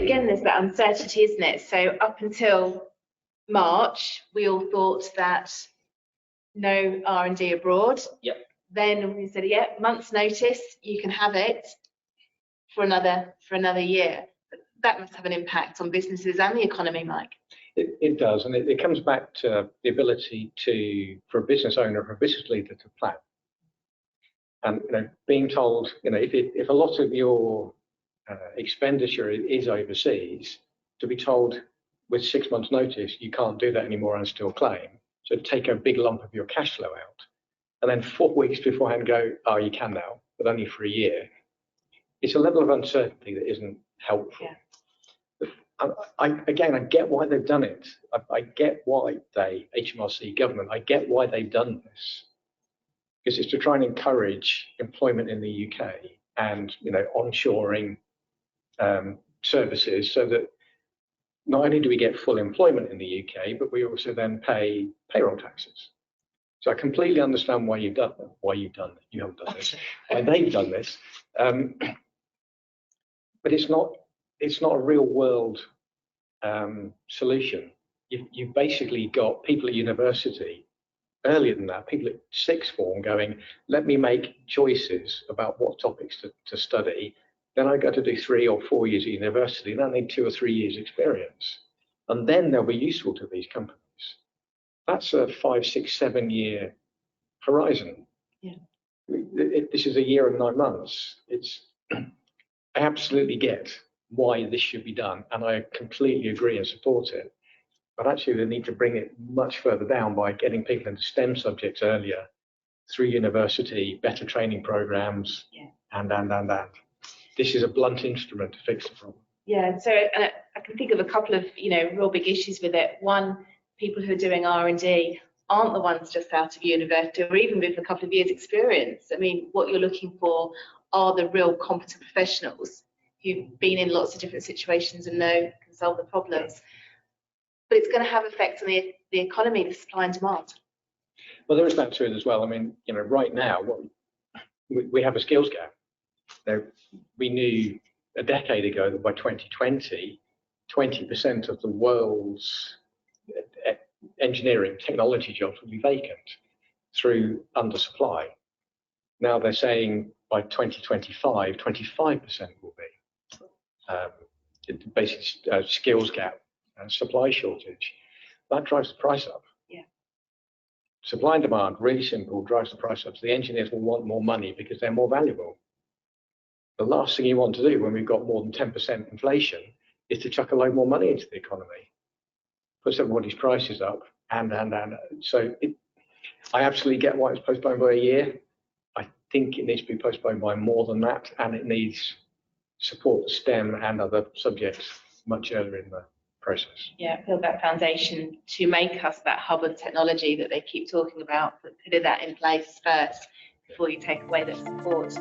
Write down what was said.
again, there's that uncertainty, isn't it? So up until March, we all thought that no R&D abroad. Yep. Then we said, yeah, month's notice, you can have it for another year. That must have an impact on businesses and the economy, Mike. It does, and it comes back to the ability for a business owner, for a business leader to plan. And being told, if a lot of your expenditure is overseas, to be told with 6 months' notice you can't do that anymore and still claim. So take a big lump of your cash flow out, and then 4 weeks beforehand go, oh, you can now, but only for a year. It's a level of uncertainty that isn't helpful. Yeah. I get why they've done it. I get why HMRC government, I get why they've done this. Because it's to try and encourage employment in the UK and onshoring services, so that not only do we get full employment in the UK, but we also then pay payroll taxes. So I completely understand why you've done this, why they've done this. But it's not a real world solution. You've basically got people at university, earlier than that, people at sixth form going, let me make choices about what topics to study. Then I go to do 3 or 4 years at university, and I need 2 or 3 years experience. And then they'll be useful to these companies. That's a 5, 6, 7 year horizon. Yeah. This is a year and 9 months. I absolutely get why this should be done, and I completely agree and support it. But actually, they need to bring it much further down by getting people into STEM subjects earlier, through university, better training programs, and. This is a blunt instrument to fix the problem. Yeah, so I can think of a couple of real big issues with it. One, people who are doing R&D aren't the ones just out of university or even with a couple of years experience. I mean, what you're looking for are the real competent professionals who've been in lots of different situations and can solve the problems. But it's going to have effects on the economy, the supply and demand. Well, there is that to it as well. I mean, right now, we have a skills gap. We knew a decade ago that by 2020, 20% of the world's engineering technology jobs will be vacant through undersupply. Now they're saying by 2025, 25% will be. Basically, skills gap and supply shortage. That drives the price up. Yeah. Supply and demand, really simple, drives the price up. So the engineers will want more money because they're more valuable. The last thing you want to do when we've got more than 10% inflation is to chuck a load more money into the economy. Puts everybody's prices up, and. So I absolutely get why it's postponed by a year. I think it needs to be postponed by more than that, and it needs support STEM and other subjects much earlier in the process. Yeah, build that foundation to make us that hub of technology that they keep talking about, but put that in place first before you take away the support.